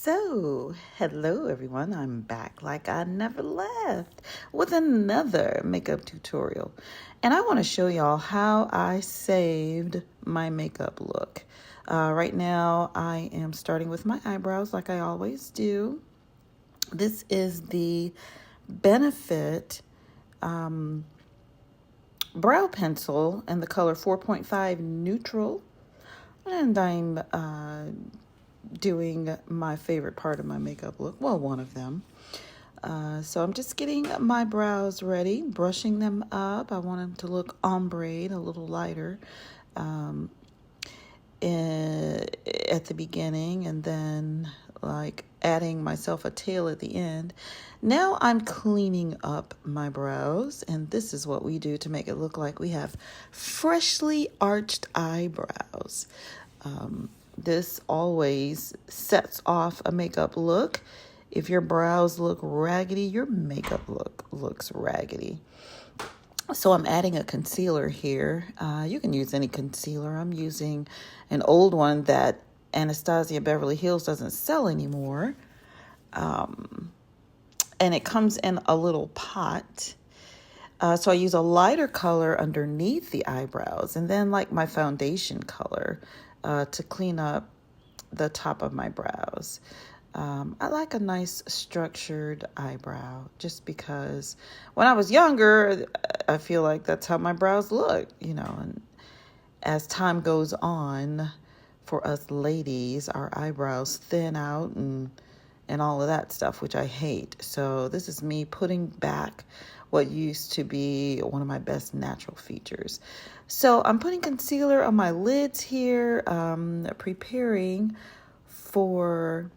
Hello everyone. I'm back like I never left with another makeup tutorial. And I want to show y'all how I saved my makeup look. Right now I am starting with my eyebrows like I always do. This is the Benefit brow pencil in the color 4.5 neutral. And I'm doing my favorite part of my makeup look. Well, one of them. So I'm just getting my brows ready, brushing them up. I want them to look ombre, a little lighter at the beginning, and then like adding myself a tail at the end. Now I'm cleaning up my brows, and this is what we do to make it look like we have freshly arched eyebrows. This always sets off a makeup look. If your brows look raggedy, your makeup looks raggedy. So I'm adding a concealer here. You can use any concealer. I'm using an old one that Anastasia Beverly Hills doesn't sell anymore. And it comes in a little pot. So I use a lighter color underneath the eyebrows and then like my foundation color to clean up the top of my brows. I like a nice structured eyebrow just because when I was younger, I feel like that's how my brows look, and as time goes on, for us ladies, our eyebrows thin out and all of that stuff, which I hate. So this is me putting back what used to be one of my best natural features. So I'm putting concealer on my lids here, preparing for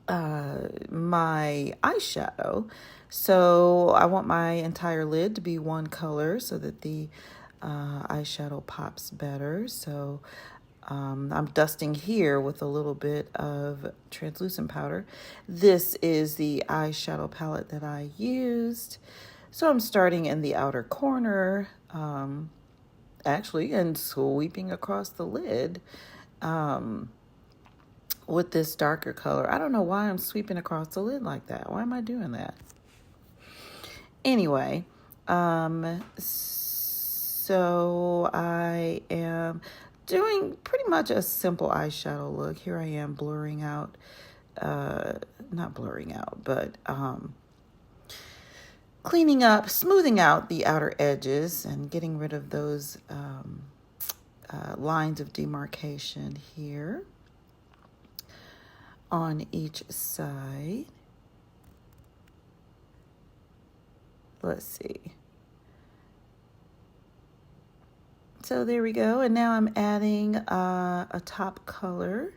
my eyeshadow. So I want my entire lid to be one color so that the eyeshadow pops better. So I'm dusting here with a little bit of translucent powder. This is the eyeshadow palette that I used. So I'm starting in the outer corner, actually, and sweeping across the lid with this darker color. I don't know why I'm sweeping across the lid like that. Why am I doing that? Anyway, so I am doing pretty much a simple eyeshadow look. Here I am blurring out, not blurring out, but cleaning up, smoothing out the outer edges and getting rid of those lines of demarcation here on each side. Let's see. So there we go. And now I'm adding a top color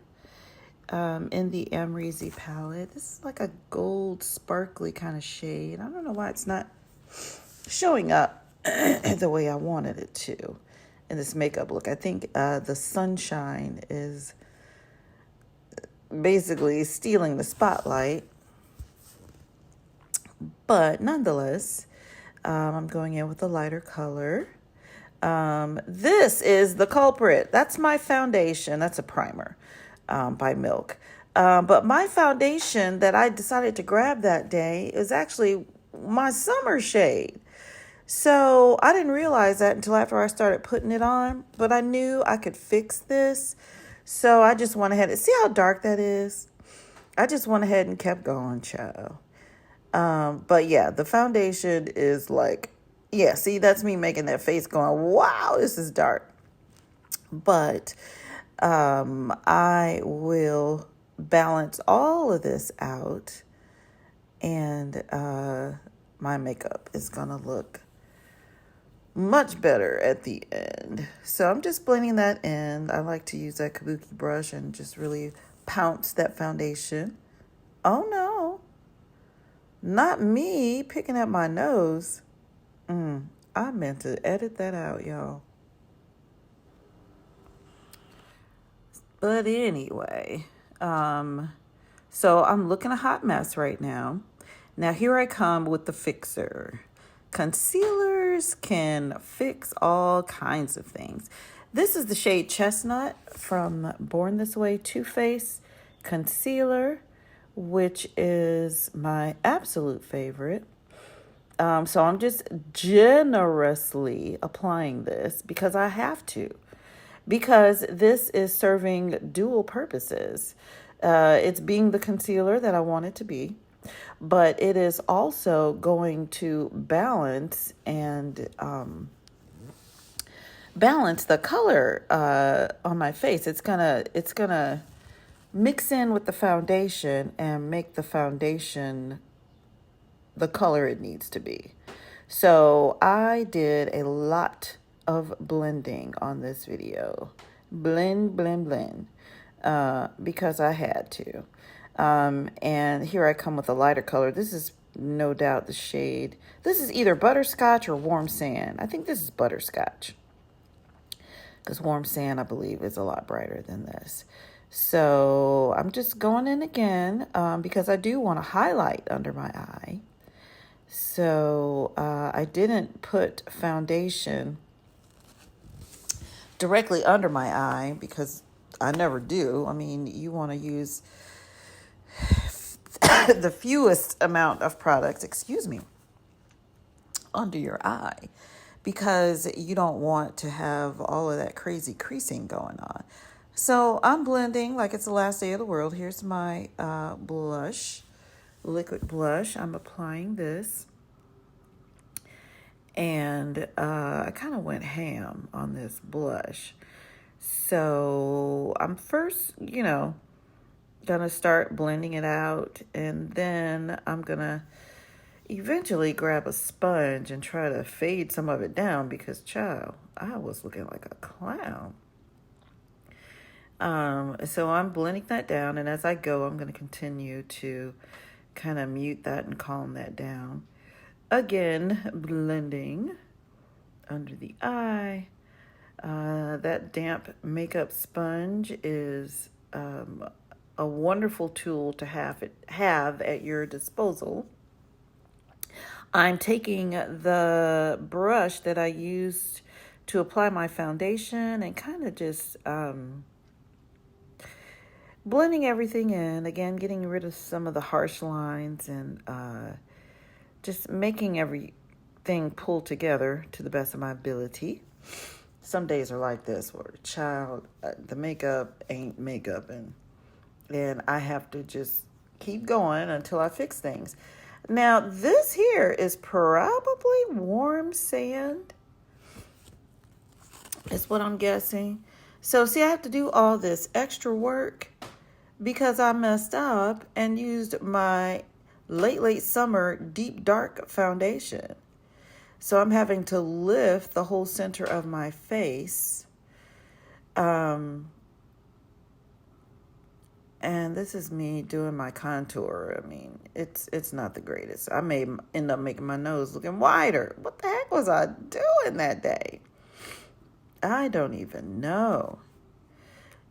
in the Amrezy palette. This is like a gold sparkly kind of shade. I don't know why it's not showing up the way I wanted it to in this makeup look. I think the sunshine is basically stealing the spotlight. But nonetheless, I'm going in with a lighter color. This is the culprit. That's my foundation. That's a primer by Milk. But my foundation that I decided to grab that day is actually my summer shade. So I didn't realize that until after I started putting it on, but I knew I could fix this. So I just went ahead and see how dark that is. I just went ahead and kept going, child. But yeah, the foundation is like, yeah, see, that's me making that face going, wow, this is dark. But I will balance all of this out, and my makeup is going to look much better at the end. So I'm just blending that in. I like to use that kabuki brush and just really pounce that foundation. Oh, no. Not me picking at my nose. I meant to edit that out, y'all. But anyway, so I'm looking a hot mess right now. Now here I come with the fixer. Concealers can fix all kinds of things. This is the shade Chestnut from Born This Way Too Faced. concealer, which is my absolute favorite. So I'm just generously applying this because I have to, because this is serving dual purposes. It's being the concealer that I want it to be, but it is also going to balance and balance the color on my face. It's gonna mix in with the foundation and make the foundation the color it needs to be. So I did a lot of blending on this video. Blend, blend, blend. Because I had to. And here I come with a lighter color. This is no doubt the shade. This is either butterscotch or warm sand. I think this is butterscotch, because warm sand, I believe, is a lot brighter than this. So I'm just going in again because I do want to highlight under my eye. So I didn't put foundation directly under my eye because I never do. I mean, you want to use the fewest amount of products, under your eye, because you don't want to have all of that crazy creasing going on. So I'm blending like it's the last day of the world. Here's my blush, liquid blush. I'm applying this. And I kind of went ham on this blush. So I'm first, gonna start blending it out, and then I'm gonna eventually grab a sponge and try to fade some of it down because, child, I was looking like a clown. So I'm blending that down, and as I go, I'm gonna continue to kind of mute that and calm that down. Again, blending under the eye. That damp makeup sponge is a wonderful tool to have at your disposal. I'm taking the brush that I used to apply my foundation and kind of just blending everything in. Again, getting rid of some of the harsh lines and just making everything pull together to the best of my ability. Some days are like this where, child, the makeup ain't makeup, and I have to just keep going until I fix things. Now, this here is probably warm sand, is what I'm guessing. So, see, I have to do all this extra work because I messed up and used my late summer deep dark foundation. So I'm having to lift the whole center of my face. And this is me doing my contour. I mean, it's not the greatest. I may end up making my nose looking wider. What the heck was I doing that day? I don't even know.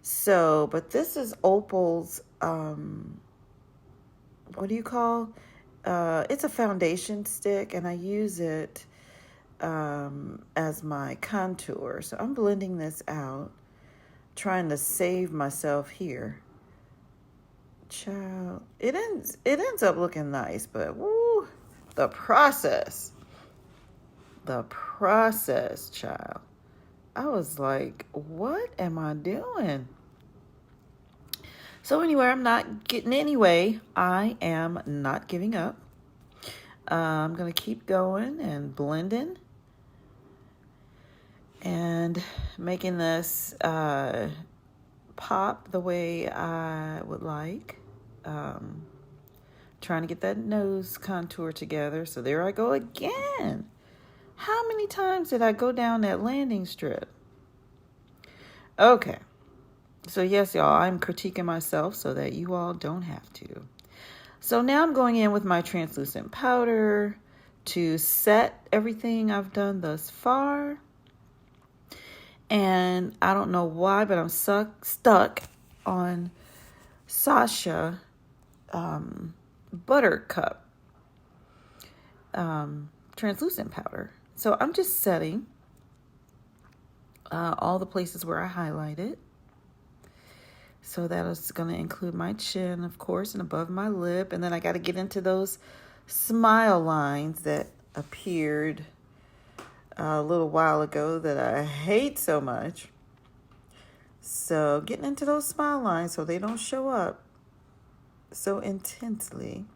So, but this is Opal's, what do you call? It's a foundation stick, and I use it as my contour. So I'm blending this out, trying to save myself here. Child, it ends up looking nice, but woo, the process, child. I was like, what am I doing? So anyway, I'm not getting anyway. I am not giving up. I'm going to keep going and blending and making this pop the way I would like. Trying to get that nose contour together. So there I go again. How many times did I go down that landing strip? Okay. So yes, y'all, I'm critiquing myself so that you all don't have to. So now I'm going in with my translucent powder to set everything I've done thus far. And I don't know why, but I'm stuck on Sasha Buttercup translucent powder. So I'm just setting all the places where I highlighted. So that is going to include my chin, of course, and above my lip. And then I got to get into those smile lines that appeared a little while ago that I hate so much. So getting into those smile lines so they don't show up so intensely.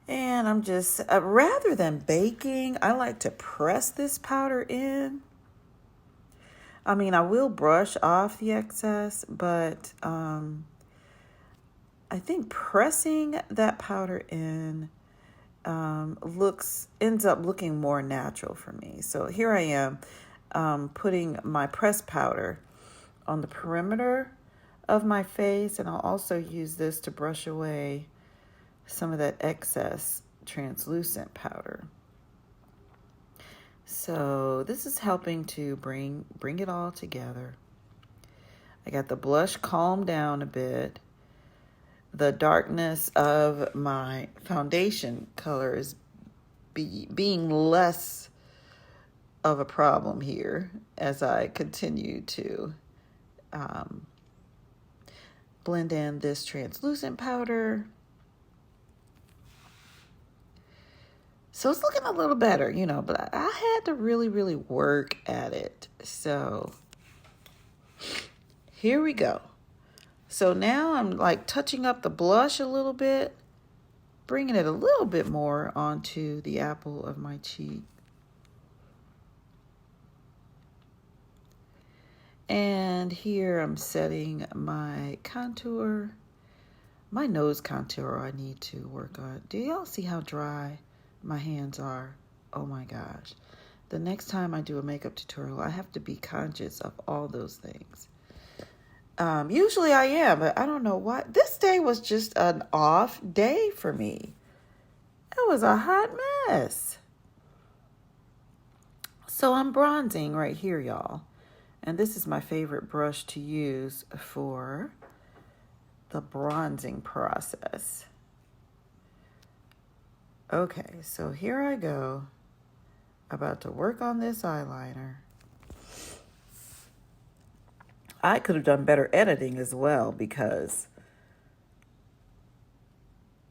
And I'm just, rather than baking, I like to press this powder in. I mean, I will brush off the excess, but I think pressing that powder in ends up looking more natural for me. So here I am putting my pressed powder on the perimeter of my face, and I'll also use this to brush away some of that excess translucent powder. So this is helping to bring it all together. I got the blush calmed down a bit. The darkness of my foundation color is being less of a problem here as I continue to blend in this translucent powder. So it's looking a little better, but I had to really, really work at it. So here we go. So now I'm like touching up the blush a little bit, bringing it a little bit more onto the apple of my cheek. And here I'm setting my contour, my nose contour I need to work on. Do y'all see how dry my hands are? Oh my gosh. The next time I do a makeup tutorial, I have to be conscious of all those things. Usually I am, but I don't know why. This day was just an off day for me. It was a hot mess. So I'm bronzing right here, y'all. And this is my favorite brush to use for the bronzing process. Okay, so here I go. About to work on this eyeliner. I could have done better editing as well because,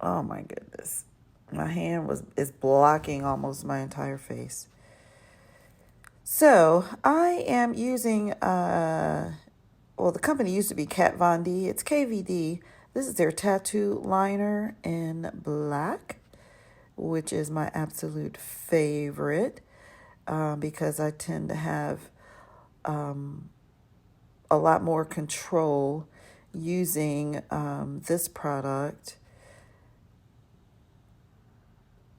oh my goodness, my hand is blocking almost my entire face. So I am using, the company used to be Kat Von D. It's KVD. This is their tattoo liner in black, which is my absolute favorite because I tend to have a lot more control using this product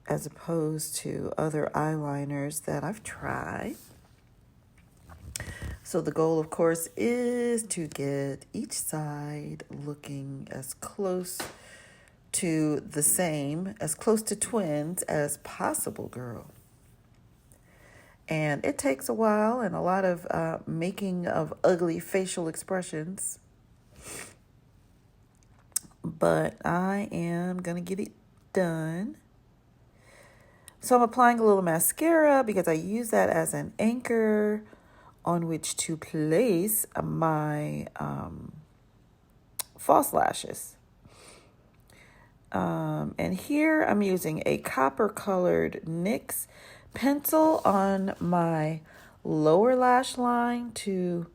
as opposed to other eyeliners that I've tried. So the goal, of course, is to get each side looking as close to the same, as close to twins as possible, girl. And it takes a while and a lot of making of ugly facial expressions. But I am going to get it done. So I'm applying a little mascara because I use that as an anchor on which to place my false lashes. And here I'm using a copper colored NYX pencil on my lower lash line to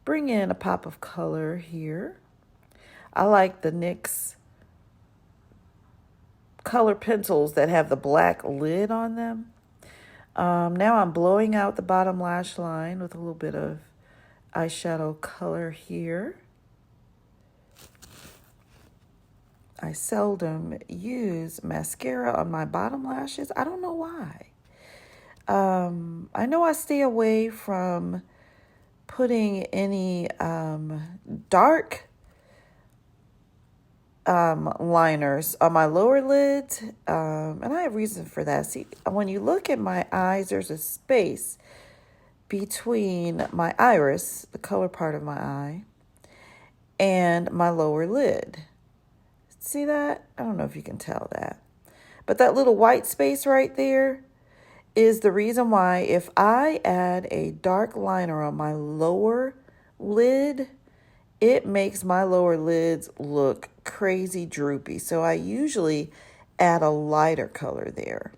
bring in a pop of color here. I like the NYX color pencils that have the black lid on them. Now I'm blowing out the bottom lash line with a little bit of eyeshadow color here. I seldom use mascara on my bottom lashes. I don't know why. I know I stay away from putting any dark liners on my lower lids, and I have reason for that. See, when you look at my eyes, there's a space between my iris, the color part of my eye, and my lower lid. See that? I don't know if you can tell that. But that little white space right there is the reason why if I add a dark liner on my lower lid, it makes my lower lids look crazy droopy. So I usually add a lighter color there.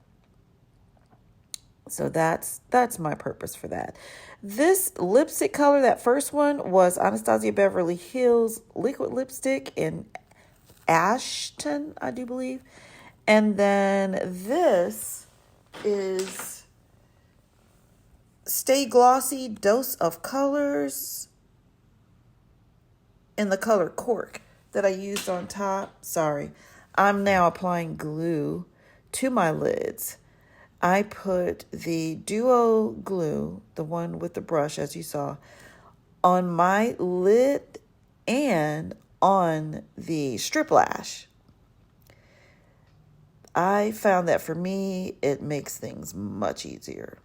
So that's my purpose for that. This lipstick color, that first one, was Anastasia Beverly Hills liquid lipstick in Ashton, I do believe. And then this is Stay Glossy Dose of Colors in the color Cork that I used on top. Sorry, I'm now applying glue to my lids. I put the Duo glue, the one with the brush as you saw, on my lid and on the strip lash. I found that for me, it makes things much easier.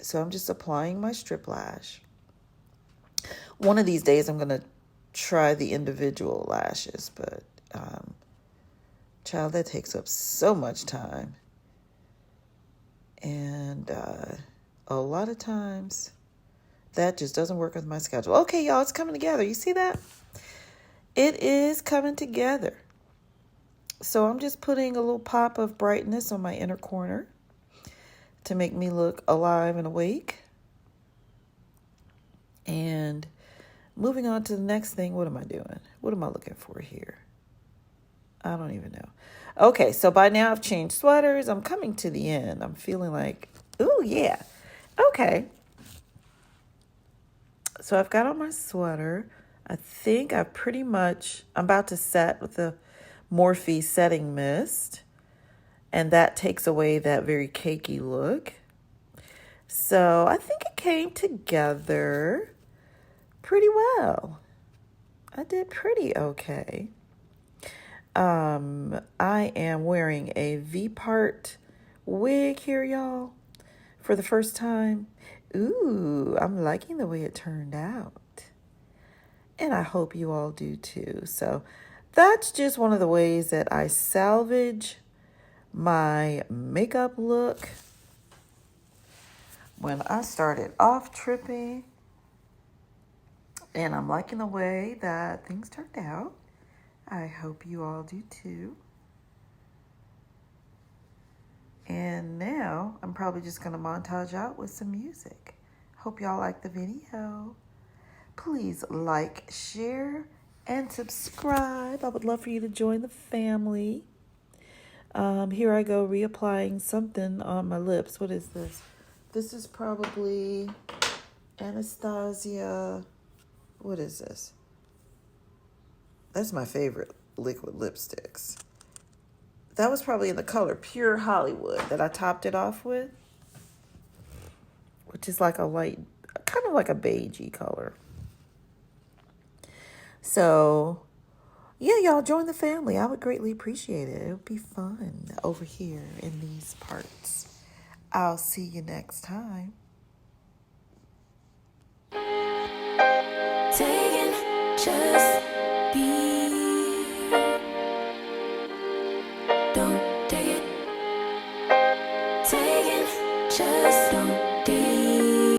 So I'm just applying my strip lash. One of these days I'm going to try the individual lashes, but child, that takes up so much time. And a lot of times that just doesn't work with my schedule. Okay, y'all, it's coming together. You see that? It is coming together. So I'm just putting a little pop of brightness on my inner corner to make me look alive and awake. And moving on to the next thing, what am I doing? What am I looking for here? I don't even know. Okay, so by now I've changed sweaters. I'm coming to the end. I'm feeling like, ooh, yeah. Okay. So I've got on my sweater. I think I'm about to set with the Morphe setting mist. And that takes away that very cakey look. So I think it came together pretty well. I did pretty okay. I am wearing a V-part wig here, y'all, for the first time. Ooh, I'm liking the way it turned out. And I hope you all do too. So that's just one of the ways that I salvage my makeup look. When I started off tripping, and I'm liking the way that things turned out. I hope you all do too. And now I'm probably just going to montage out with some music. Hope y'all like the video. Please like, share, and subscribe. I would love for you to join the family. Here I go reapplying something on my lips. What is this? This is probably Anastasia. What is this? That's my favorite liquid lipsticks. That was probably in the color Pure Hollywood that I topped it off with, which is like a light, kind of like a beigey color. So, yeah, y'all join the family. I would greatly appreciate it. It would be fun over here in these parts. I'll see you next time. Taking just